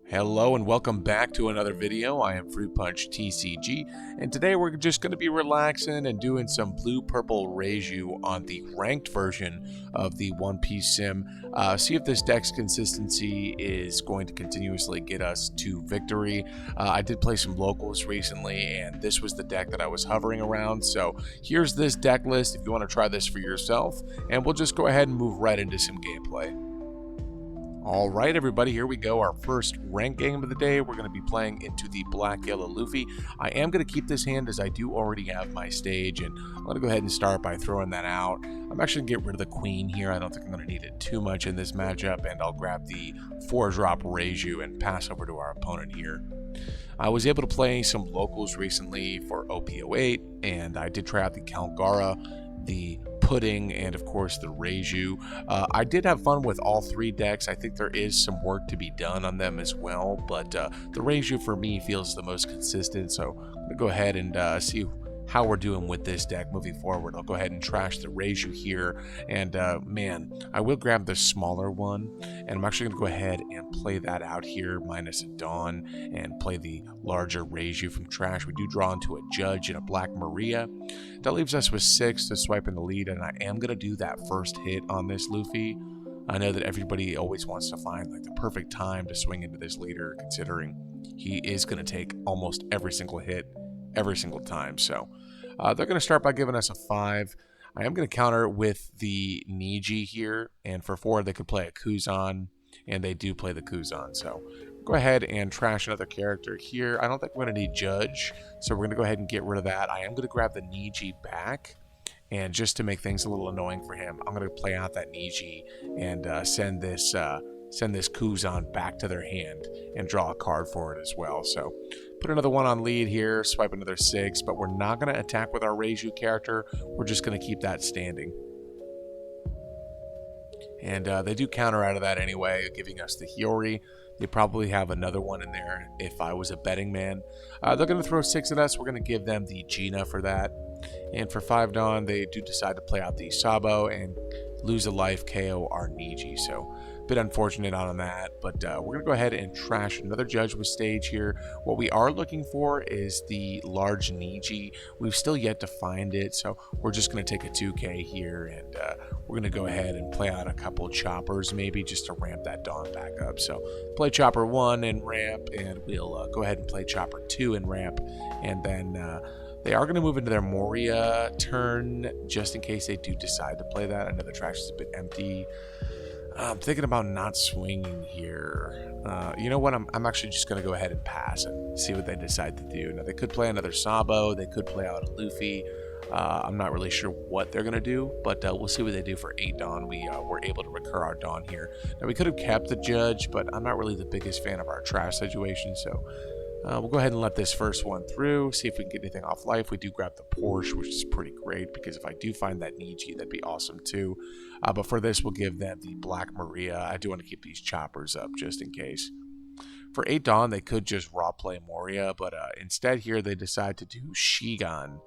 Hello and welcome back to another video. I am Fruit Punch TCG, and today we're just going to be relaxing and doing some blue-purple REIJU on the ranked version of the One Piece sim. See if this deck's consistency is going to continuously get us to victory. I did play some locals recently, and this was the deck that I was hovering around. So here's this deck list if you want to try this for yourself, and we'll just go ahead and move right into some gameplay. All right, everybody, here we go. Our first ranked game of the day. We're going to be playing into the black-yellow Luffy. I am going to keep this hand as I do already have my stage, and I'm going to go ahead and start by throwing that out. I'm actually going to get rid of the queen here. I don't think I'm going to need it too much in this matchup, and I'll grab the 4-drop REIJU and pass over to our opponent here. I was able to play some locals recently for OP08, and I did try out the Kalgara, the Pudding, and of course the REIJU. I did have fun with all three decks. I think there is some work to be done on them as well, but the REIJU for me feels the most consistent, so I'm going to go ahead and see how we're doing with this deck moving forward. I'll go ahead and trash the REIJU here, and man, I will grab the smaller one, and I'm actually going to go ahead and play that out here, minus a Dawn, and play the larger REIJU from trash. We do draw into a Judge and a Black Maria. That leaves us with 6 to swipe in the lead, and I am going to do that first hit on this Luffy. I know that everybody always wants to find like the perfect time to swing into this leader, considering he is going to take almost every single hit every single time. So they're going to start by giving us a 5. I am going to counter with the Niji here, and for 4 they could play a Kuzan, and they do play the Kuzan. So go ahead and trash another character here. I don't think we're going to need Judge, so we're going to go ahead and get rid of that. I am going to grab the Niji back, and just to make things a little annoying for him, I'm going to play out that Niji and send this Kuzan back to their hand and draw a card for it as well. So put another 1 on lead here, swipe another 6, but we're not going to attack with our REIJU character. We're just going to keep that standing. And they do counter out of that anyway, giving us the Hiyori. They probably have another one in there if I was a betting man. They're going to throw 6 at us. We're going to give them the Gina for that. And for 5 Dawn, they do decide to play out the Sabo and lose a life, KO our Niji. So a bit unfortunate on that, but we're going to go ahead and trash another Judge with stage here. What we are looking for is the large Niji. We've still yet to find it, so we're just going to take a 2K here, and we're going to go ahead and play out a couple choppers maybe just to ramp that Dawn back up. So play chopper 1 and ramp, and we'll go ahead and play chopper 2 and ramp, and then they are going to move into their Moria turn just in case they do decide to play that. I know the trash is a bit empty. I'm thinking about not swinging here. You know what? I'm actually just going to go ahead and pass and see what they decide to do. Now, they could play another Sabo. They could play out a Luffy. I'm not really sure what they're going to do, but we'll see what they do for 8 Dawn. We were able to recur our Dawn here. Now, we could have kept the Judge, but I'm not really the biggest fan of our trash situation, so we'll go ahead and let this first one through, see if we can get anything off life. We do grab the Porsche, which is pretty great, because if I do find that Niji, that'd be awesome too. But for this, we'll give them the Black Maria. I do want to keep these choppers up just in case. For 8 Dawn, they could just raw play Moria, but instead here they decide to do Shigan,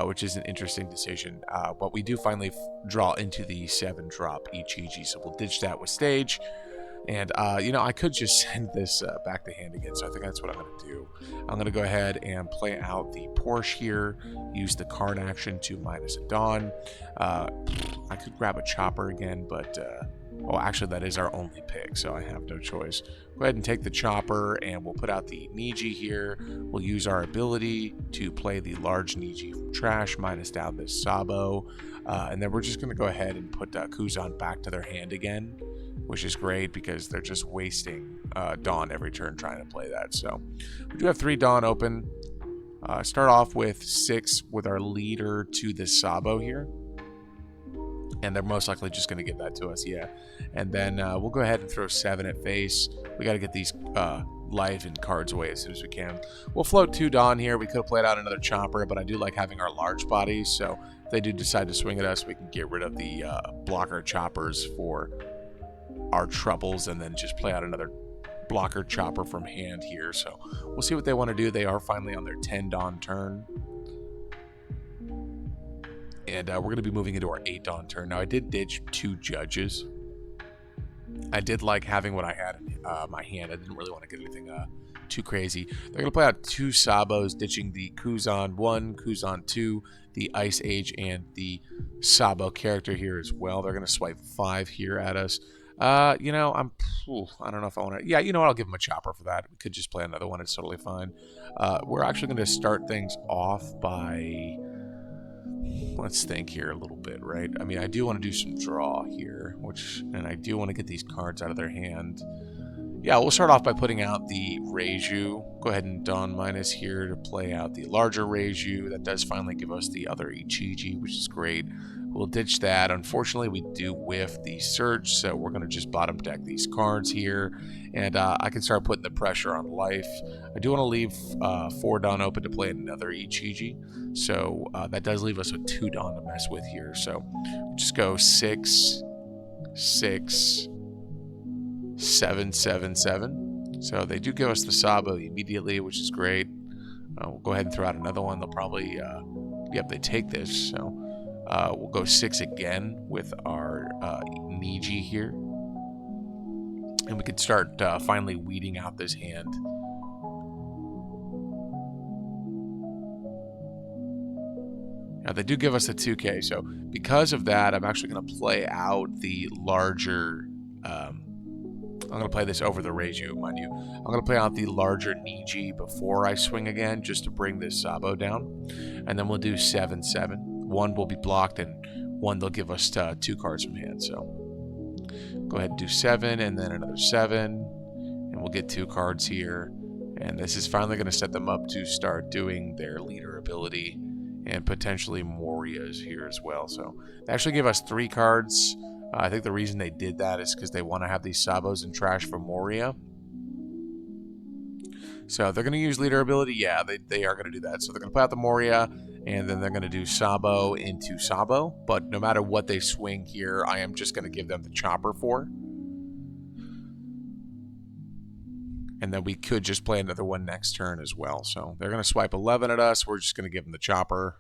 which is an interesting decision. But we do finally draw into the 7-drop Ichiji, so we'll ditch that with stage. And, you know, I could just send this back to hand again, so I think that's what I'm going to do. I'm going to go ahead and play out the Porsche here, use the card action to minus a Dawn. I could grab a chopper again, but, well, actually, that is our only pick, so I have no choice. Go ahead and take the chopper, and we'll put out the Niji here. We'll use our ability to play the large Niji from trash, minus down this Sabo. And then we're just going to go ahead and put Kuzan back to their hand again, which is great because they're just wasting Dawn every turn trying to play that. So we do have 3 Dawn open. Start off with 6 with our leader to the Sabo here. And they're most likely just going to give that to us, yeah. And then we'll go ahead and throw 7 at face. We got to get these life and cards away as soon as we can. We'll float 2 Dawn here. We could have played out another chopper, but I do like having our large bodies. So if they do decide to swing at us, we can get rid of the blocker choppers for our troubles and then just play out another blocker chopper from hand here. So we'll see what they want to do. They are finally on their 10 Dawn turn. And we're going to be moving into our 8 Dawn turn. Now, I did ditch 2 Judges. I did like having what I had in my hand. I didn't really want to get anything too crazy. They're going to play out 2 Sabos, ditching the Kuzan 1, Kuzan 2, the Ice Age, and the Sabo character here as well. They're going to swipe 5 here at us. You know, I don't know if I want to. Yeah, you know what? I'll give them a chopper for that. We could just play another one. It's totally fine. We're actually going to start things off by... Let's think here a little bit, right? I mean, I do want to do some draw here, and I do want to get these cards out of their hand. Yeah, we'll start off by putting out the REIJU. Go ahead and Dawn Minus here to play out the larger REIJU. That does finally give us the other Ichiji, which is great. We'll ditch that. Unfortunately, we do whiff the Search, so we're going to just bottom deck these cards here. And I can start putting the pressure on life. I do want to leave 4 Dawn open to play another Ichiji. So that does leave us with 2 Dawn to mess with here. So just go 6, 6, 7, 7, 7. So they do give us the Sabo immediately, which is great. We'll go ahead and throw out another one. They'll probably, yep, they take this. So we'll go 6 again with our Niji here. And we can start finally weeding out this hand. Now, they do give us a 2K, so because of that, I'm actually going to play out the larger... I'm going to play this over the REIJU, mind you. I'm going to play out the larger Niji before I swing again, just to bring this Sabo down. And then we'll do 7, 7. 1 will be blocked, and 1 they'll give us 2 cards from hand. So go ahead and do 7, and then another 7. And we'll get 2 cards here. And this is finally going to set them up to start doing their leader ability. And potentially Moria's here as well. So they actually give us 3 cards. I think the reason they did that is because they want to have these Sabos in trash for Moria. So they're going to use leader ability. Yeah, they are going to do that. So they're going to play out the Moria, and then they're going to do Sabo into Sabo. But no matter what they swing here, I am just going to give them the chopper for. And then we could just play another one next turn as well. So they're going to swipe 11 at us. We're just going to give them the chopper.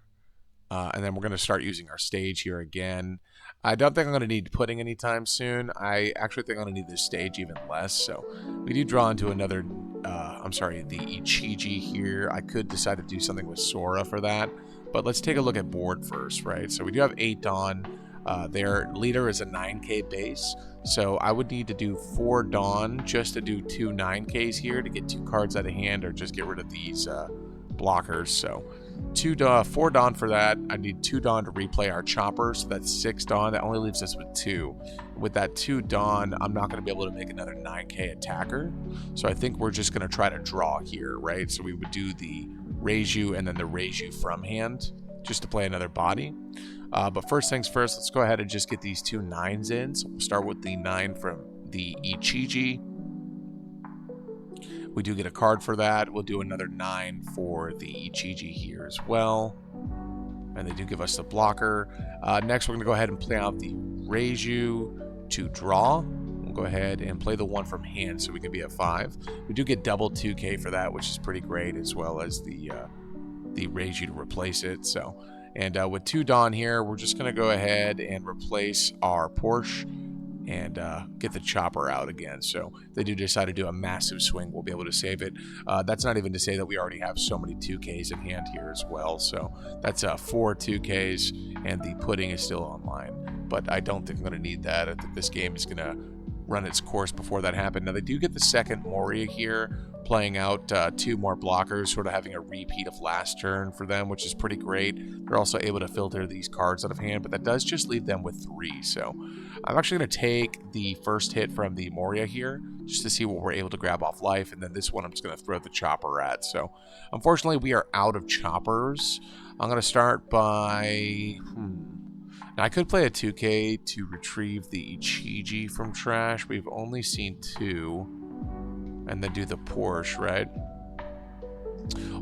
And then we're going to start using our stage here again. I don't think I'm going to need pudding anytime soon. I actually think I'm going to need this stage even less. So we do draw into another, the Ichiji here. I could decide to do something with Sora for that. But let's take a look at board first, right? So we do have 8 Dawn. Their leader is a 9K base. So I would need to do 4 Dawn just to do 2 9Ks here to get 2 cards out of hand or just get rid of these blockers. So 4 Dawn for that. I need 2 Dawn to replay our chopper, so that's 6 Dawn. That only leaves us with 2. With that 2 Dawn, I'm not going to be able to make another 9K attacker. So I think we're just going to try to draw here, right? So we would do the REIJU and then the REIJU from hand just to play another body. But first things first, let's go ahead and just get these 2 9s in. So we'll start with the 9 from the Ichiji. We do get a card for that. We'll do another 9 for the Ichiji here as well. And they do give us the blocker. Next, we're going to go ahead and play out the REIJU to draw. We'll go ahead and play the 1 from hand so we can be at 5. We do get double 2K for that, which is pretty great, as well as the REIJU to replace it. So, and with 2 Dawn here, we're just going to go ahead and replace our Porsche and get the chopper out again. So if they do decide to do a massive swing, we'll be able to save it. That's not even to say that we already have so many 2Ks in hand here as well. So that's 4 2Ks, and the pudding is still online. But I don't think I'm going to need that. I think this game is going to run its course before that happened. Now they do get the second Moria here, playing out 2 more blockers, sort of having a repeat of last turn for them, which is pretty great. They're also able to filter these cards out of hand, but that does just leave them with 3. So I'm actually going to take the first hit from the Moria here, just to see what we're able to grab off life, and then this one I'm just going to throw the chopper at. So unfortunately, we are out of choppers. I'm going to start by... Now, I could play a 2K to retrieve the Ichiji from trash. We've only seen 2. And then do the Porsche, right?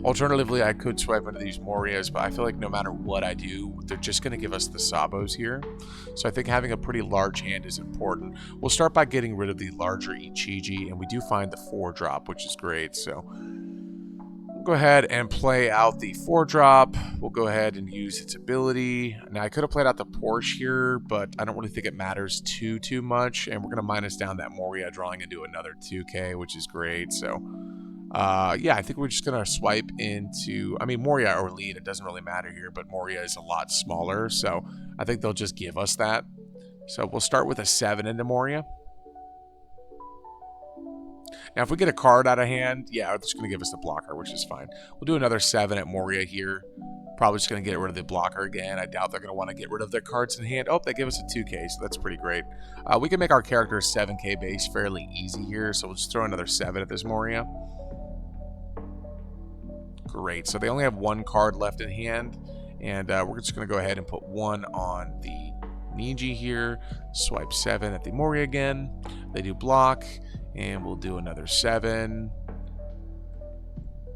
Alternatively, I could swipe into these Morias, but I feel like no matter what I do, they're just going to give us the Sabos here. So I think having a pretty large hand is important. We'll start by getting rid of the larger Ichiji, and we do find the 4-drop, which is great. So Go ahead and play out the 4-drop. We'll go ahead and use its ability. Now, I could have played out the Porsche here, but I don't really think it matters too much. And we're going to minus down that Moria, drawing into another 2k, which is great. So, yeah, I think we're just going to swipe into... I mean, Moria or lead, it doesn't really matter here, but Moria is a lot smaller. So, I think they'll just give us that. So, we'll start with a 7 into Moria. Now, if we get a card out of hand, yeah, it's going to give us the blocker, which is fine. We'll do another 7 at Moria here. Probably just going to get rid of the blocker again. I doubt they're going to want to get rid of their cards in hand. Oh, they give us a 2k, so that's pretty great. We can make our character 7k base fairly easy here, so we'll just throw another 7 at this Moria. Great, so they only have 1 card left in hand, and we're just going to go ahead and put 1 on the Niji here. Swipe 7 at the Moria again. They do block. And we'll do another 7.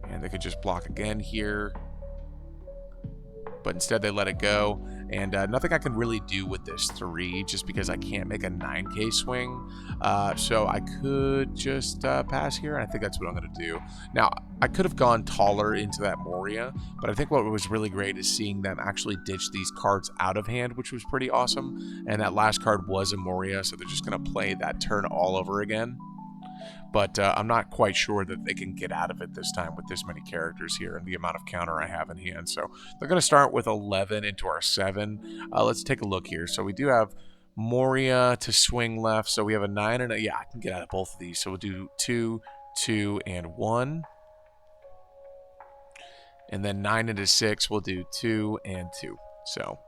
And they could just block again here. But instead they let it go. And nothing I can really do with this 3 just because I can't make a 9k swing. So I could just pass here. And I think that's what I'm going to do. Now, I could have gone taller into that Moria. But I think what was really great is seeing them actually ditch these cards out of hand, which was pretty awesome. And that last card was a Moria. So they're just going to play that turn all over again. But I'm not quite sure that they can get out of it this time with this many characters here and the amount of counter I have in hand. So they're going to start with 11 into our 7. Let's take a look here. So we do have Moria to swing left. So we have a 9 and a... Yeah, I can get out of both of these. So we'll do 2, 2, and 1. And then 9 into 6, we'll do 2 and 2. So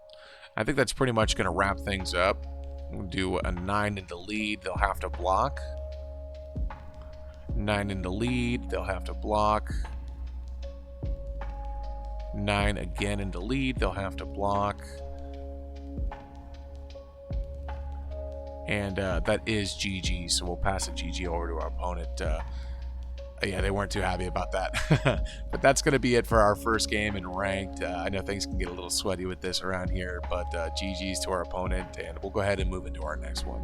I think that's pretty much going to wrap things up. We'll do a 9 into lead. They'll have to block. 9 into lead, they'll have to block. 9 again into lead, they'll have to block. And that is GG, so we'll pass a GG over to our opponent. Yeah, they weren't too happy about that. But that's going to be it for our first game in ranked. I know things can get a little sweaty with this around here, but GG's to our opponent, and we'll go ahead and move into our next one.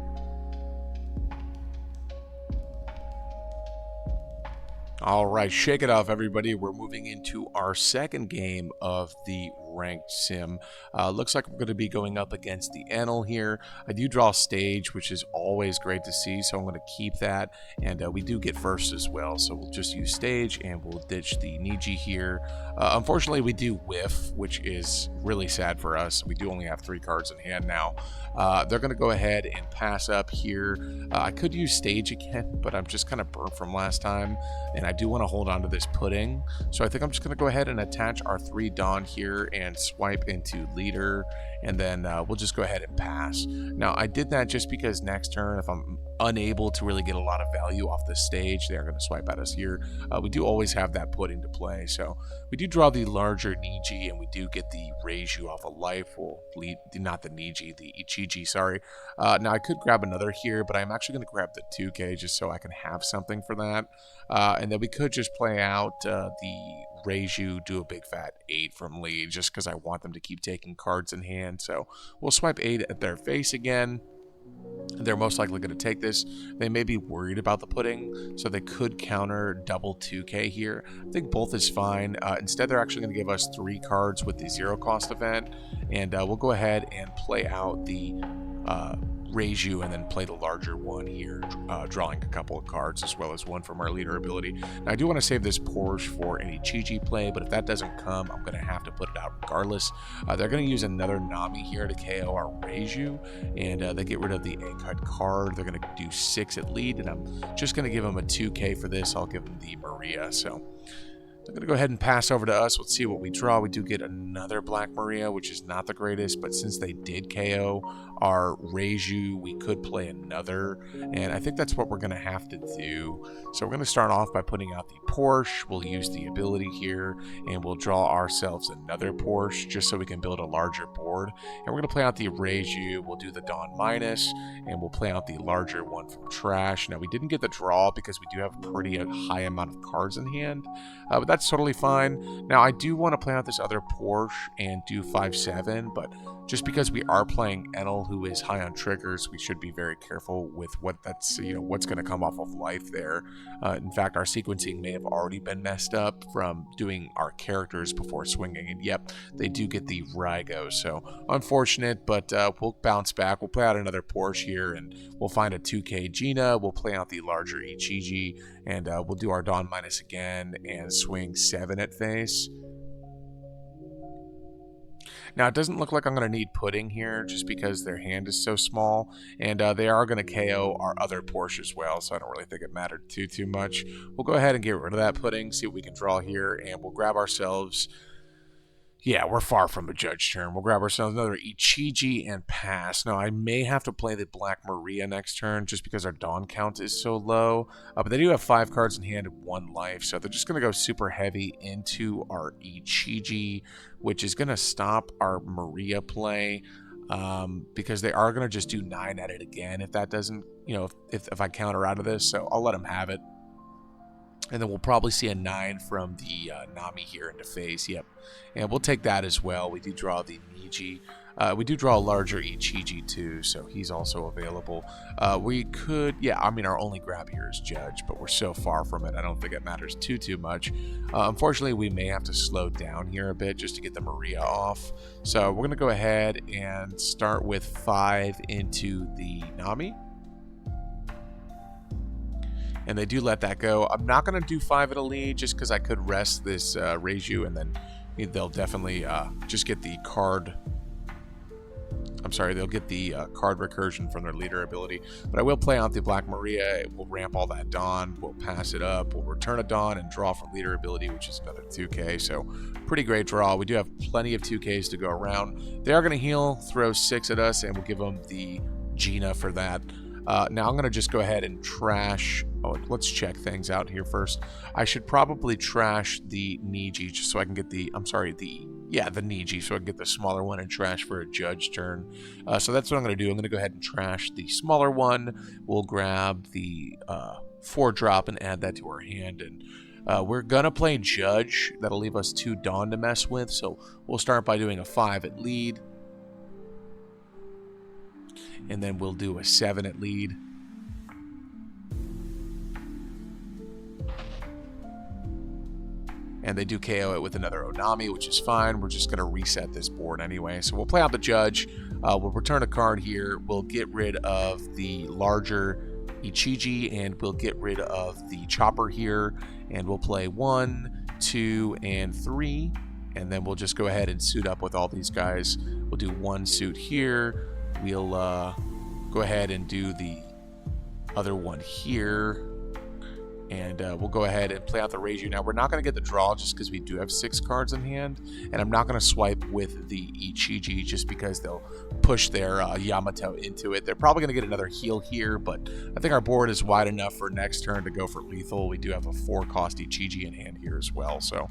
All right, shake it off, everybody. We're moving into our second game of the ranked sim. Looks like we're going to be going up against the Enel here. I do draw stage, which is always great to see, so I'm going to keep that. And we do get first as well, so we'll just use stage and we'll ditch the Niji here. Unfortunately, we do whiff, which is really sad for us. We do only have 3 cards in hand now. They're going to go ahead and pass up here. I could use stage again, but I'm just kind of burnt from last time, and I do want to hold on to this pudding. So I think I'm just going to go ahead and attach our 3 Dawn here and swipe into leader, and then we'll just go ahead and pass. Now, I did that just because next turn, if I'm unable to really get a lot of value off the stage, they're going to swipe at us here. We do always have that pudding to play, so we do draw the larger Niji, and we do get the REIJU off a life. Well, not the Niji, the Ichiji, sorry. Now, I could grab another here, but I'm actually going to grab the 2k just so I can have something for that. And then we could just play out the REIJU, do a big fat 8 from lead just because I want them to keep taking cards in hand. So we'll swipe 8 at their face again. They're most likely going to take this. They may be worried about the pudding, so they could counter double 2k here. I think both is fine. Instead, they're actually going to give us 3 cards with the 0 cost event, and we'll go ahead and play out the REIJU and then play the larger one here, drawing a couple of cards as well as 1 from our leader ability. Now, I do want to save this Porsche for any Ichiji play, but if that doesn't come, I'm going to have to put it out regardless. They're going to use another Nami here to KO our REIJU, and they get rid of the A-cut card. They're going to do 6 at lead, and I'm just going to give them a 2k for this. I'll give them the Maria, so I'm going to go ahead and pass over to us. Let's see what we draw. We do get another Black Maria, which is not the greatest, but since they did KO our REIJU, we could play another, and I think that's what we're going to have to do. So we're going to start off by putting out the Porsche. We'll use the ability here, and we'll draw ourselves another Porsche just so we can build a larger board. And we're going to play out the REIJU. We'll do the Dawn minus, and we'll play out the larger one from trash. Now, we didn't get the draw because we do have a pretty high amount of cards in hand, but that's totally fine. Now, I do want to play out this other Porsche and do 5-7, but just because we are playing Enel Enel, who is high on triggers. We should be very careful with what that's, what's going to come off of life there. In fact, our sequencing may have already been messed up from doing our characters before swinging. And yep, they do get the REIJU. So unfortunate, but we'll bounce back. We'll play out another Porsche here, and we'll find a 2K Gina. We'll play out the larger REIJU, and we'll do our Dawn minus again and swing 7 at face. Now, it doesn't look like I'm going to need pudding here just because their hand is so small, and they are going to KO our other Porsche as well, so I don't really think it mattered too much. We'll go ahead and get rid of that pudding, see what we can draw here, and we'll grab ourselves... Yeah, we're far from a judge turn. We'll grab ourselves another REIJU and pass. Now, I may have to play the Black Maria next turn just because our Dawn count is so low. But they do have 5 cards in hand and 1 life. So they're just going to go super heavy into our REIJU, which is going to stop our Maria play. Because they are going to just do 9 at it again if that doesn't, if I counter out of this. So I'll let them have it. And then we'll probably see a 9 from the Nami here into face. Yep. And we'll take that as well. We do draw the Niji. We do draw a larger REIJU too, so he's also available. We could, our only grab here is Judge, but we're so far from it, I don't think it matters too much. Unfortunately, we may have to slow down here a bit just to get the Maria off. So we're going to go ahead and start with 5 into the Nami. And they do let that go. I'm not going to do 5 at a lead just because I could rest this REIJU, and then they'll definitely just get the card. I'm sorry, they'll get the card recursion from their leader ability. But I will play out the Black Maria. We'll ramp all that Dawn. We'll pass it up. We'll return a Dawn and draw from leader ability, which is another 2K. So pretty great draw. We do have plenty of 2Ks to go around. They are going to heal, throw 6 at us, and we'll give them the Gina for that. Now I'm going to just go ahead and trash... Oh, let's check things out here first. I should probably trash the Niji just so I can get the... I'm sorry, the Niji, so I can get the smaller one and trash for a judge turn. So that's what I'm going to do. I'm going to go ahead and trash the smaller one. We'll grab the 4-drop and add that to our hand. And we're going to play judge. That'll leave us 2 Dawn to mess with. So we'll start by doing a 5 at lead. And then we'll do a 7 at lead. And they do KO it with another Onami, which is fine. We're just going to reset this board anyway. So we'll play out the judge. We'll return a card here. We'll get rid of the larger REIJU, and we'll get rid of the chopper here. And we'll play 1, 2, and 3. And then we'll just go ahead and suit up with all these guys. We'll do 1 suit here. We'll go ahead and do the other one here. And we'll go ahead and play out the REIJU. Now, we're not going to get the draw just because we do have 6 cards in hand. And I'm not going to swipe with the REIJU just because they'll push their Yamato into it. They're probably going to get another heal here, but I think our board is wide enough for next turn to go for lethal. We do have a 4-cost REIJU in hand here as well. So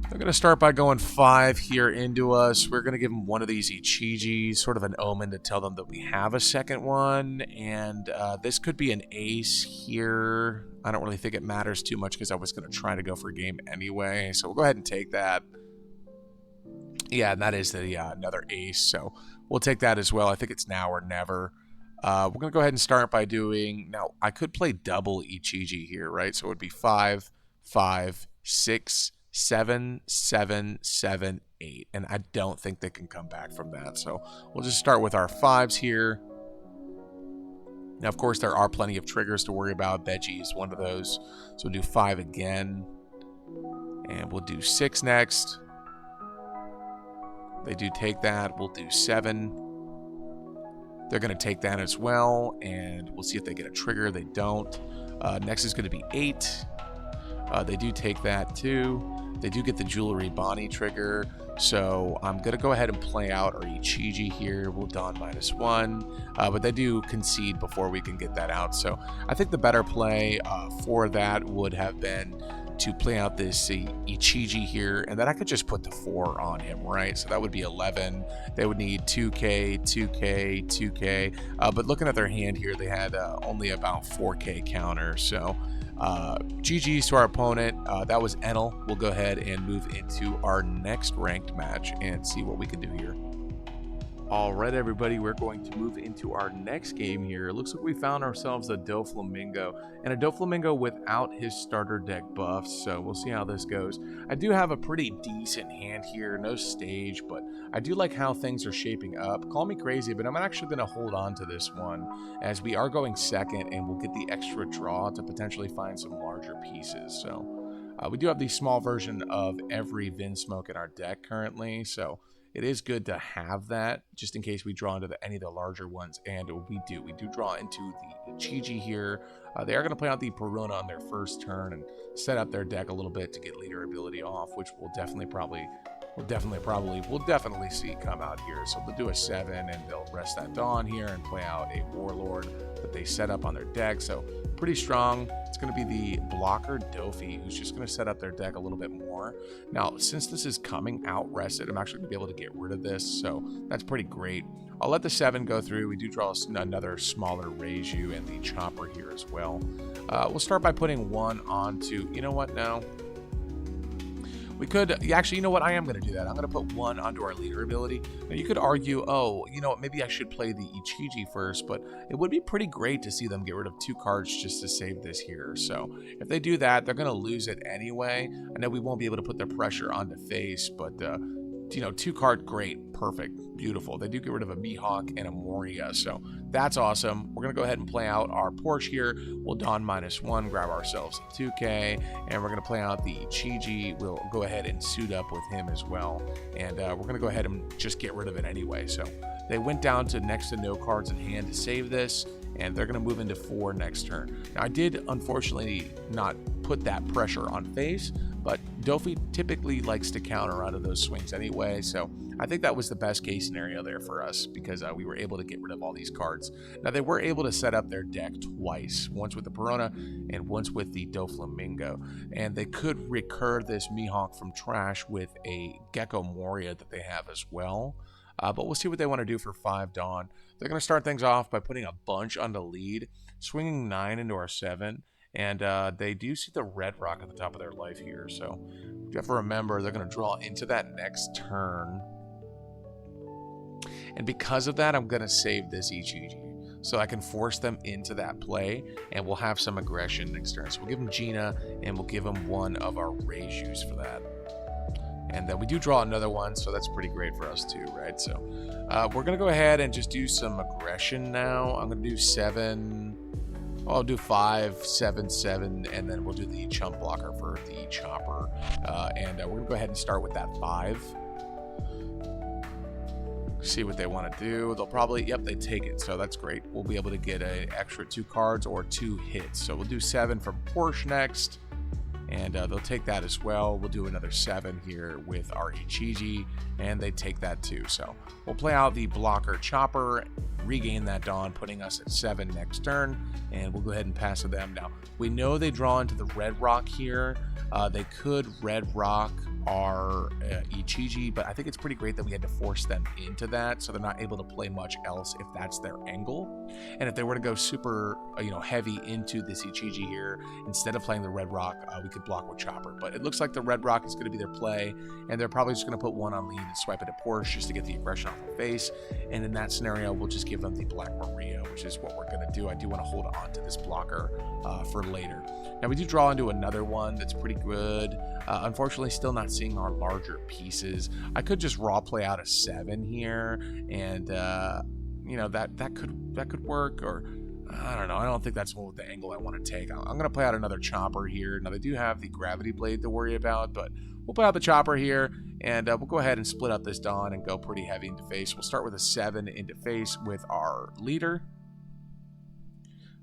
they're going to start by going 5 here into us. We're going to give them one of these REIJUs, sort of an omen to tell them that we have a second one. And this could be an ace here. I don't really think it matters too much because I was going to try to go for a game anyway. So we'll go ahead and take that. Yeah, and that is the another ace. So we'll take that as well. I think it's now or never. We're going to go ahead and start by doing... Now, I could play double REIJU here, right? So it would be 5, 5, 6... 7, 7, 7, 8, and I don't think they can come back from that. So we'll just start with our 5s here. Now, of course, there are plenty of triggers to worry about. Veggie is one of those. So we'll do 5 again, and we'll do 6 next. They do take that. We'll do 7. They're going to take that as well, and we'll see if they get a trigger. They don't. Next is going to be 8. They do take that too. They do get the Jewelry Bonnie trigger. So I'm going to go ahead and play out our REIJU here. We'll Dawn -1. But they do concede before we can get that out. So I think the better play for that would have been to play out this REIJU here. And then I could just put the 4 on him, right? So that would be 11. They would need 2K, 2K, 2K. But looking at their hand here, they had only about 4K counter. So... GG's to our opponent. That was Enel. We'll go ahead and move into our next ranked match and see what we can do here. Alright everybody, we're going to move into our next game here. It looks like we found ourselves a Doflamingo, and a Doflamingo without his starter deck buffs, so we'll see how this goes. I do have a pretty decent hand here, no stage, but I do like how things are shaping up. Call me crazy, but I'm actually going to hold on to this one, as we are going second, and we'll get the extra draw to potentially find some larger pieces. So we do have the small version of every Vinsmoke in our deck currently, so it is good to have that just in case we draw into any of the larger ones, and we do draw into the Ichiji here. They are going to play out the Perona on their first turn and set up their deck a little bit to get leader ability off, which we'll definitely see come out here. So they'll do a 7 and they'll rest that Dawn here and play out a Warlord that they set up on their deck. So pretty strong. It's going to be the blocker Dofi, who's just going to set up their deck a little bit more. Now, since this is coming out rested, I'm actually going to be able to get rid of this, so that's pretty great. I'll let the 7 go through. We do draw another smaller REIJU and the Chopper here as well. We'll start by putting 1 onto, you know what, no. We could, actually, you know what, I am going to do that. I'm going to put 1 onto our leader ability. Now, you could argue, oh, you know what, maybe I should play the Ichiji first, but it would be pretty great to see them get rid of 2 cards just to save this here. So if they do that, they're going to lose it anyway. I know we won't be able to put the pressure onto face, but, you know, 2 card, great, perfect, beautiful. They do get rid of a Mihawk and a Moria, so that's awesome. We're going to go ahead and play out our Porsche here. We'll Dawn -1, grab ourselves a 2K, and we're going to play out the Ichiji. We'll go ahead and suit up with him as well, and we're going to go ahead and just get rid of it anyway. So they went down to next to no cards in hand to save this, and they're going to move into 4 next turn. Now, I did, unfortunately, not put that pressure on face, but Dofi typically likes to counter out of those swings anyway, so I think that was the best case scenario there for us, because we were able to get rid of all these cards. Now, they were able to set up their deck twice, once with the Perona and once with the Doflamingo, and they could recur this Mihawk from trash with a Gecko Moria that they have as well. But we'll see what they want to do for 5 Dawn. They're going to start things off by putting a bunch on the lead, swinging 9 into our 7, and they do see the red rock at the top of their life here. So you have to remember they're going to draw into that next turn. And because of that, I'm going to save this Ichiji, so I can force them into that play, and we'll have some aggression next turn. So we'll give them Gina, and we'll give them 1 of our REIJUs for that. And then we do draw another one, so that's pretty great for us too, right? So we're going to go ahead and just do some aggression now. I'm going to do 7. I'll do 5, 7, 7, and then we'll do the chump blocker for the Chopper. And we're going to go ahead and start with that 5. See what they want to do. They'll probably, yep, they take it, so that's great. We'll be able to get an extra 2 cards or 2 hits. So we'll do 7 from Porsche next, and they'll take that as well. We'll do another 7 here with our Ichiji, and they take that too. So we'll play out the blocker Chopper, regain that Dawn, putting us at 7 next turn, and we'll go ahead and pass to them. Now, we know they draw into the red rock here. They could red rock our Ichiji, but I think it's pretty great that we had to force them into that, so they're not able to play much else if that's their angle. And if they were to go super, heavy into this Ichiji here, instead of playing the red rock, we could block with Chopper. But it looks like the red rock is going to be their play, and they're probably just going to put 1 on lead and swipe it at Porsche just to get the aggression off the face. And in that scenario, we'll just give them the Black Maria, which is what we're going to do. I do want to hold on to this blocker for later. Now, we do draw into another one that's pretty good. Unfortunately, still not seeing our larger pieces. I could just raw play out a 7 here, and that could work, or I don't know. I don't think that's the angle I want to take. I'm going to play out another Chopper here. Now, they do have the Gravity Blade to worry about, but we'll play out the Chopper here, and we'll go ahead and split up this Dawn and go pretty heavy into face. We'll start with a 7 into face with our leader.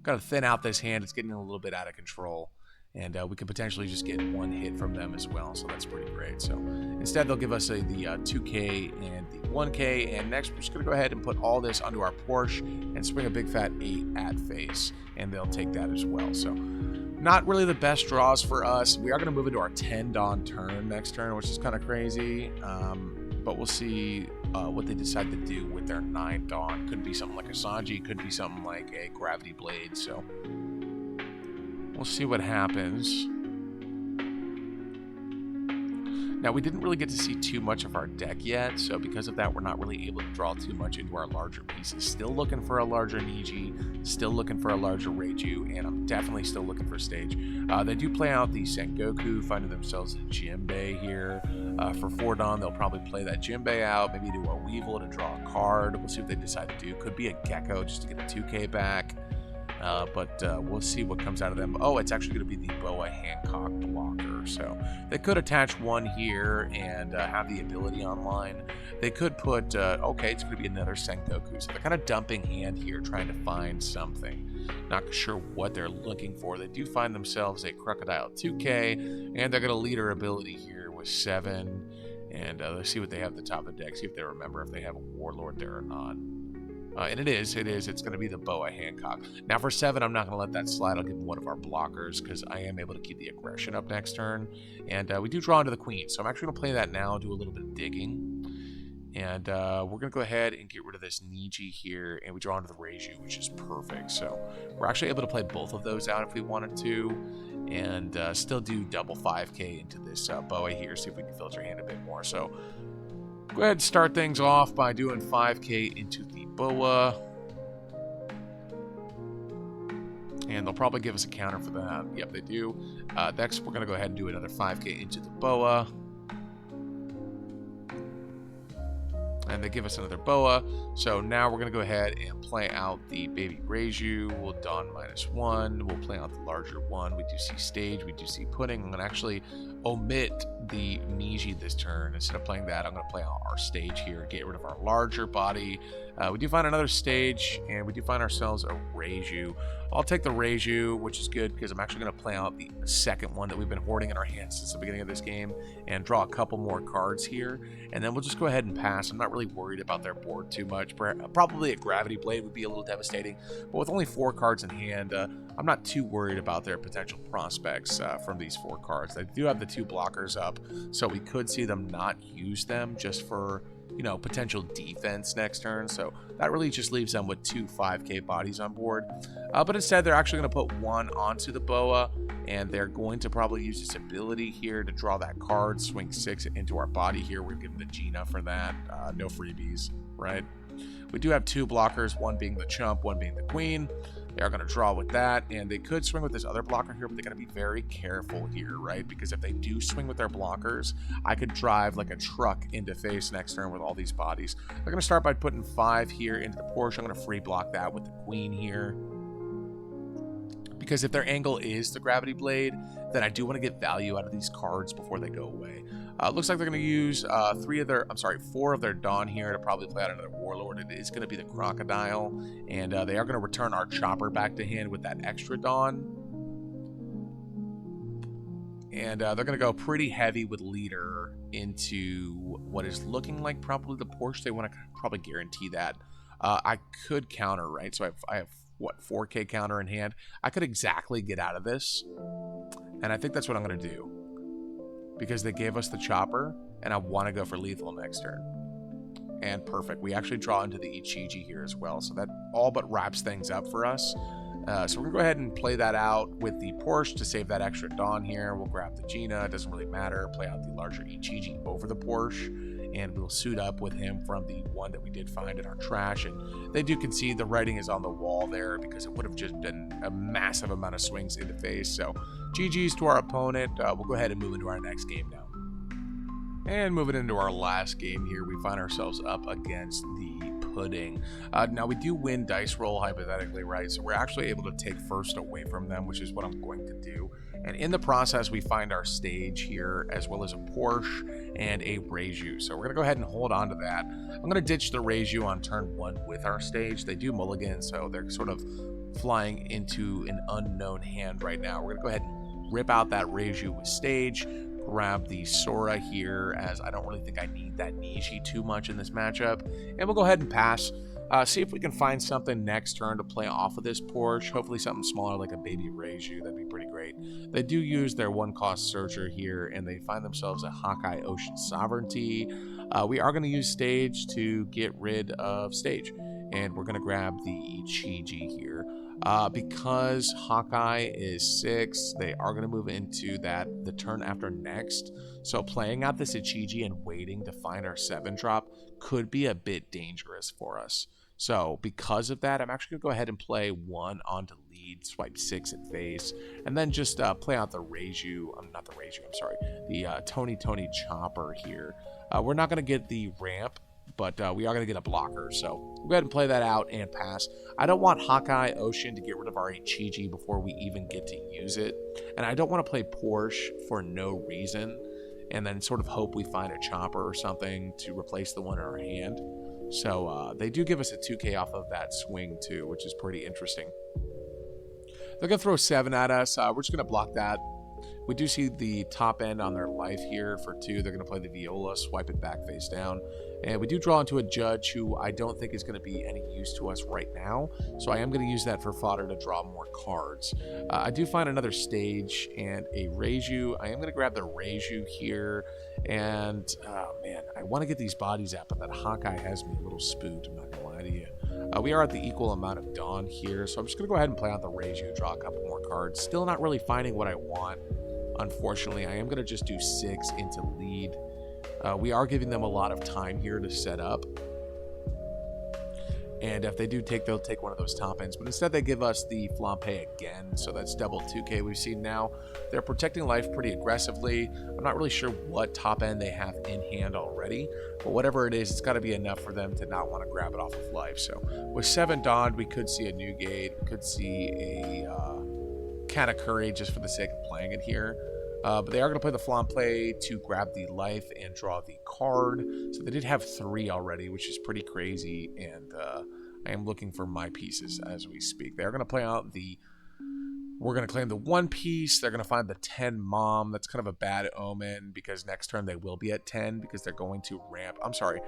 Got to thin out this hand. It's getting a little bit out of control. And we could potentially just get 1 hit from them as well, so that's pretty great. So instead, they'll give us the 2K and the 1K, and next we're just going to go ahead and put all this onto our Porsche and swing a big fat 8 at face, and they'll take that as well. So not really the best draws for us. We are going to move into our 10 Dawn turn next turn, which is kind of crazy, but we'll see what they decide to do with their 9 Dawn. Could be something like a Sanji, could be something like a Gravity Blade, so we'll see what happens. Now, we didn't really get to see too much of our deck yet, so because of that, we're not really able to draw too much into our larger pieces. Still looking for a larger Niji, still looking for a larger REIJU, and I'm definitely still looking for stage. They do play out the Sengoku, finding themselves a Jinbei here. For 4 Dawn, they'll probably play that Jinbei out, maybe do a Weevil to draw a card. We'll see what they decide to do. Could be a Gecko just to get a 2K back. But we'll see what comes out of them. Oh, it's actually going to be the Boa Hancock blocker. So they could attach one here and have the ability online. They could put, okay, it's going to be another Sengoku. So they're kind of dumping hand here, trying to find something. Not sure what they're looking for. They do find themselves a Crocodile 2K, and they're going to lead her ability here with 7. And let's see what they have at the top of the deck, see if they remember if they have a Warlord there or not. And it is. It's going to be the Boa Hancock. Now for 7, I'm not going to let that slide. I'll give him one of our blockers because I am able to keep the aggression up next turn. And we do draw into the Queen, so I'm actually going to play that now, do a little bit of digging. And we're going to go ahead and get rid of this Niji here, and we draw into the REIJU, which is perfect. So we're actually able to play both of those out if we wanted to, and still do double 5K into this Boa here, see if we can filter hand a bit more. So go ahead and start things off by doing 5K into the Boa. And they'll probably give us a counter for that. Yep, they do. Next, we're going to go ahead and do another 5K into the Boa. And they give us another Boa. So now we're going to go ahead and play out the baby REIJU. We'll Dawn -1. We'll play out the larger one. We do see stage. We do see pudding. I'm going to actually omit the Niji this turn. Instead of playing that, I'm going to play out our stage here, get rid of our larger body. We do find another stage, and we do find ourselves a REIJU. I'll take the REIJU, which is good because I'm actually going to play out the second one that we've been hoarding in our hands since the beginning of this game and draw a couple more cards here. And then we'll just go ahead and pass. I'm not really worried about their board too much. Probably a Gravity Blade would be a little devastating, but with only 4 cards in hand, I'm not too worried about their potential prospects from these 4 cards. They do have the 2 blockers up, so we could see them not use them just for, you know, potential defense next turn. So that really just leaves them with 2 5K bodies on board. But instead, they're actually going to put 1 onto the Boa, and they're going to probably use this ability here to draw that card, swing 6 into our body here. We're giving the Gina for that. No freebies, right? We do have 2 blockers, one being the Chump, one being the Queen. They are going to draw with that, and they could swing with this other blocker here, but they got to be very careful here, right? Because if they do swing with their blockers, I could drive like a truck into face next turn with all these bodies. They're going to start by putting 5 here into the Porsche. I'm going to free block that with the Queen here. Because if their angle is the Gravity Blade, then I do want to get value out of these cards before they go away. Looks like they're going to use 4 of their Dawn here to probably play out another Warlord. It is going to be the Crocodile, and they are going to return our Chopper back to hand with that extra Dawn. And they're going to go pretty heavy with Leader into what is looking like probably the Porsche. They want to probably guarantee that. I could counter, right? So I have what, 4K counter in hand. I could exactly get out of this, and I think that's what I'm going to do because they gave us the Chopper, and I want to go for lethal next turn. And perfect. We actually draw into the Ichiji here as well, so that all but wraps things up for us. So we're going to go ahead and play that out with the Porsche to save that extra Dawn here. We'll grab the Gina. It doesn't really matter. Play out the larger Ichiji over the Porsche, and we'll suit up with him from the one that we did find in our trash. And they do concede the writing is on the wall there because it would have just been a massive amount of swings into face. So GG's to our opponent. We'll go ahead and move into our next game now. And moving into our last game here, we find ourselves up against the Pudding. Now, we do win dice roll, hypothetically, right? So we're actually able to take first away from them, which is what I'm going to do. And in the process, we find our stage here, as well as a Porsche and a REIJU. So we're going to go ahead and hold on to that. I'm going to ditch the REIJU on turn 1 with our stage. They do mulligan, so they're sort of flying into an unknown hand right now. We're going to go ahead and rip out that REIJU with stage, grab the Sora here, as I don't really think I need that Nishi too much in this matchup. And we'll go ahead and pass. See if we can find something next turn to play off of this Porsche. Hopefully something smaller like a baby REIJU. That'd be pretty great. They do use their 1-cost Searcher here, and they find themselves a Hawkeye Ocean Sovereignty. We are going to use stage to get rid of stage, and we're going to grab the Ichiji here. Because Hawkeye is 6, they are going to move into the turn after next. So playing out this Ichiji and waiting to find our 7 drop could be a bit dangerous for us. So because of that, I'm actually going to go ahead and play 1 onto lead, swipe 6 at face, and then just play out the REIJU, not the REIJU, I'm sorry, the Tony Chopper here. We're not going to get the ramp, but we are going to get a blocker, so we'll go ahead and play that out and pass. I don't want Hawkeye Ocean to get rid of our Ichiji before we even get to use it, and I don't want to play Porsche for no reason, and then sort of hope we find a chopper or something to replace the one in our hand. So they do give us a 2K off of that swing too, which is pretty interesting. They're going to throw 7 at us. We're just going to block that. We do see the top end on their life here for 2. They're going to play the Viola, swipe it back face down. And we do draw into a Judge who I don't think is going to be any use to us right now. So I am going to use that for fodder to draw more cards. I do find another stage and a REIJU. I am going to grab the REIJU here. And, oh man, I want to get these bodies out, but that Hawkeye has me a little spooked. I'm not going to lie to you. We are at the equal amount of Dawn here. So I'm just going to go ahead and play out the REIJU, draw a couple more cards. Still not really finding what I want. Unfortunately, I am going to just do 6 into lead. We are giving them a lot of time here to set up. And if they do take, they'll take one of those top ends. But instead, they give us the Flampe again. So that's double 2K we've seen now. They're protecting life pretty aggressively. I'm not really sure what top end they have in hand already. But whatever it is, it's got to be enough for them to not want to grab it off of life. So with 7 Dawn, we could see a Newgate. We could see a Katakuri just for the sake of playing it here. But they are going to play the Flampe to grab the life and draw the card. So they did have 3 already, which is pretty crazy. And I am looking for my pieces as we speak. They're going to play out the... We're going to claim the 1 piece. They're going to find the 10 Mom. That's kind of a bad omen because next turn they will be at 10 because they're going to ramp. I'm sorry.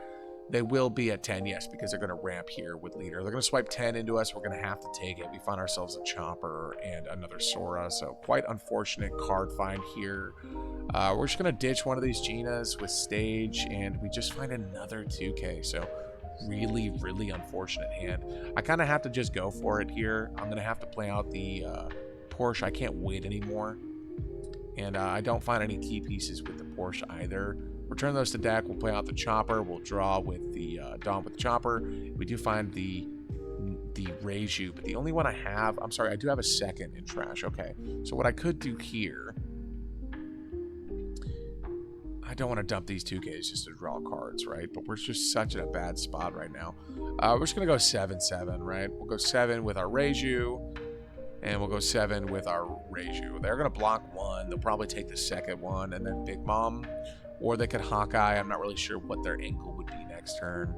They will be at 10, yes, because they're going to ramp here with leader. They're going to swipe 10 into us. We're going to have to take it. We find ourselves a chopper and another Sora, so quite unfortunate card find here. We're just going to ditch one of these Ginas with stage, and we just find another 2K, so really, really unfortunate hand. I kind of have to just go for it here. I'm going to have to play out the Porsche. I can't wait anymore, and I don't find any key pieces with the Porsche either. Return those to deck. We'll play out the chopper. We'll draw with the Dawn with the chopper. We do find the REIJU, but the only one I have, I'm sorry, I do have a second in trash. Okay, so what I could do here, I don't want to dump these 2Ks just to draw cards, right? But we're just such in a bad spot right now. We're just going to go 7-7, right? We'll go 7 with our REIJU, and we'll go 7 with our REIJU. They're going to block 1. They'll probably take the second one, and then Big Mom. Or they could Hawkeye. I'm not really sure what their angle would be next turn.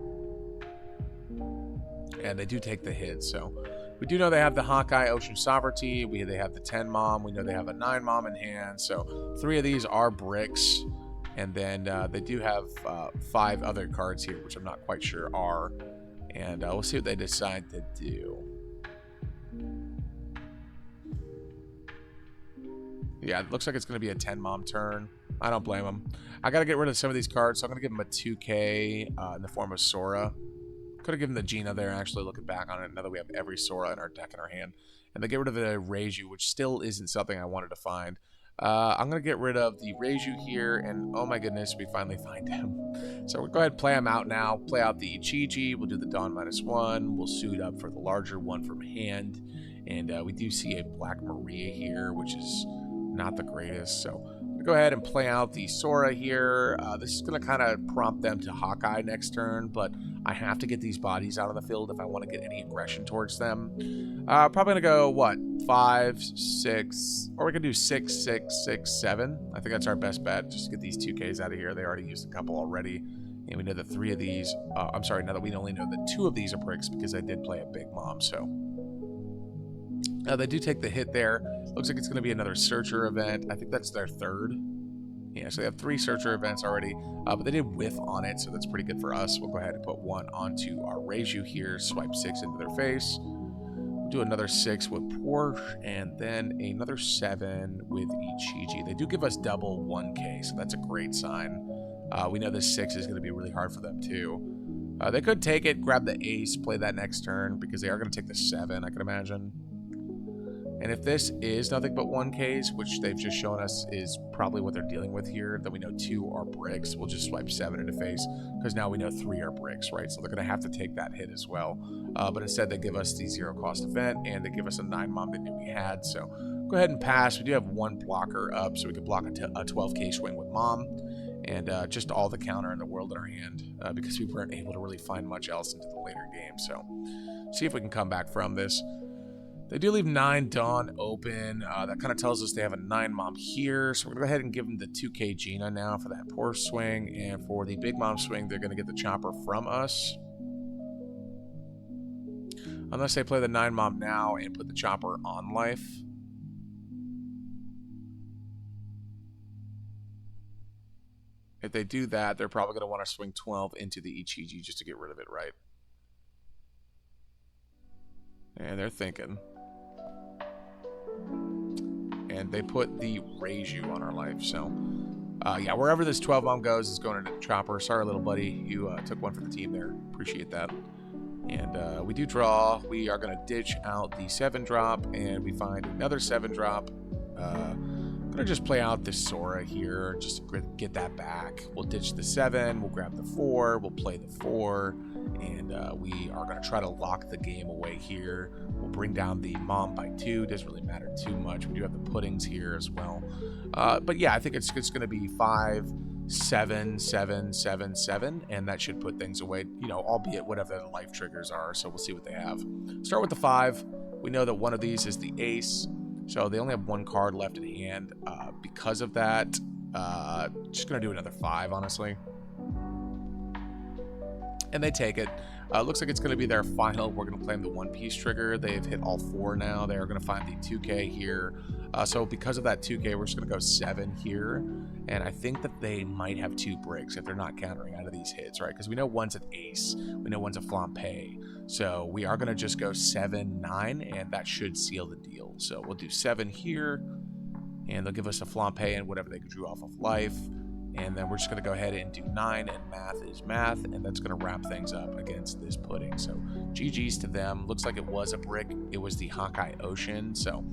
And they do take the hit, so we do know they have the Hawkeye Ocean Sovereignty. They have the 10 Mom. We know they have a 9 Mom in hand. So 3 of these are bricks. And then they do have 5 other cards here, which I'm not quite sure are. And we'll see what they decide to do. Yeah, it looks like it's going to be a 10 Mom turn. I don't blame them. I got to get rid of some of these cards, so I'm going to give them a 2K in the form of Sora. Could have given the Gina there, actually, looking back on it. Now that we have every Sora in our deck in our hand. And they get rid of the REIJU, which still isn't something I wanted to find. I'm going to get rid of the REIJU here, and oh my goodness, we finally find him. So we'll go ahead and play him out now. Play out the Ichiji. We'll do the Dawn -1. We'll suit up for the larger one from hand. And we do see a Black Maria here, which is not the greatest. So go ahead and play out the Sora here. This is going to kind of prompt them to Hawkeye next turn, but I have to get these bodies out on the field if I want to get any aggression towards them. Probably going to go, what, 5, 6, or we can do 6, 6, 6, 7. I think that's our best bet. Just get these 2Ks out of here. They already used a couple already. And we know that 3 of these, I'm sorry, now that we only know that 2 of these are bricks because I did play a Big Mom, so. They do take the hit there. Looks like it's going to be another Searcher event. I think that's their 3rd. Yeah, so they have 3 Searcher events already. But they did whiff on it, so that's pretty good for us. We'll go ahead and put 1 onto our REIJU here. Swipe 6 into their face. We'll do another 6 with Porsche. And then another 7 with Ichiji. They do give us double 1K, so that's a great sign. We know this 6 is going to be really hard for them, too. They could take it, grab the ace, play that next turn, because they are going to take the 7, I can imagine. And if this is nothing but 1Ks, which they've just shown us is probably what they're dealing with here, then we know 2 are bricks. We'll just swipe 7 into face, because now we know 3 are bricks, right? So they're going to have to take that hit as well. But instead, they give us the 0 cost event, and they give us a 9 mom they knew we had. So go ahead and pass. We do have 1 blocker up, so we could block a 12K swing with mom. And just all the counter in the world in our hand, because we weren't able to really find much else into the later game. So see if we can come back from this. They do leave 9 Dawn open. That kind of tells us they have a 9 mom here. So we're going to go ahead and give them the 2K Gina now for that poor swing. And for the big mom swing, they're going to get the chopper from us. Unless they play the 9 mom now and put the chopper on life. If they do that, they're probably going to want to swing 12 into the ECG just to get rid of it, right? And they're thinking. And they put the REIJU on our life. So, yeah, wherever this 12 mom goes is going into the chopper. Sorry, little buddy. You took one for the team there. Appreciate that. And we do draw. We are going to ditch out the 7 drop. And we find another 7 drop. I'm going to just play out this Sora here, just to get that back. We'll ditch the 7, we'll grab the 4, we'll play the 4, and we are going to try to lock the game away here. We'll bring down the mom by 2, doesn't really matter too much. We do have the puddings here as well. But yeah, I think it's going to be 5, 7, 7, 7, 7, and that should put things away, you know, albeit whatever the life triggers are, so we'll see what they have. Start with the 5. We know that one of these is the ace. So they only have 1 card left in hand. Because of that, just going to do another 5, honestly. And they take it. Looks like it's going to be their final. We're going to claim the 1-piece trigger. They've hit all 4 now. They are going to find the 2K here. So because of that 2K, we're just going to go 7 here. And I think that they might have 2 bricks if they're not countering out of these hits, right? Because we know one's an ace. We know one's a flampe. So we are going to just go 7, 9, and that should seal the deal. So we'll do 7 here, and they'll give us a flampe and whatever they drew off of life. And then we're just going to go ahead and do 9, and math is math, and that's going to wrap things up against this pudding. So GG's to them. Looks like it was a brick. It was the Hawkeye Ocean. So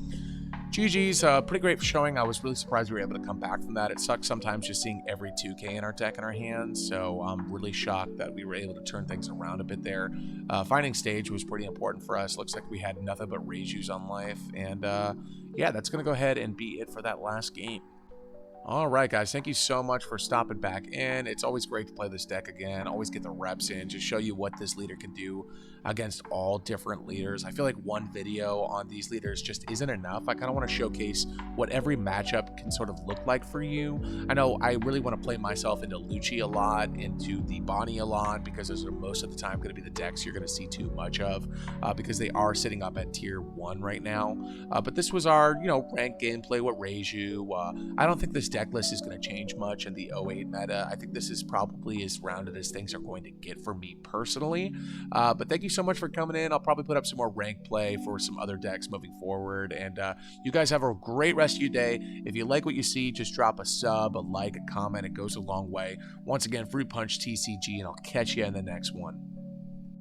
GG's, pretty great showing. I was really surprised we were able to come back from that. It sucks sometimes just seeing every 2K in our deck in our hands, so I'm really shocked that we were able to turn things around a bit there. Finding stage was pretty important for us. Looks like we had nothing but REIJUs on life, and yeah, that's going to go ahead and be it for that last game. All right, guys, thank you so much for stopping back in. It's always great to play this deck again, always get the reps in, just show you what this leader can do against all different leaders. I feel like one video on these leaders just isn't enough. I kind of want to showcase what every matchup can sort of look like for you. I know I really want to play myself into Lucci a lot, into the Bonnie a lot, because those are most of the time going to be the decks you're going to see too much of, because they are sitting up at tier 1 right now. But this was our, ranked gameplay with REIJU. I don't think this deck list is going to change much in the 08 meta. I think this is probably as rounded as things are going to get for me personally. But thank you so much for coming in. I'll probably put up some more ranked play for some other decks moving forward. And you guys have a great rest of your day. If you like what you see, just drop a sub, a like, a comment. It goes a long way. Once again, Fruit Punch TCG, and I'll catch you in the next one.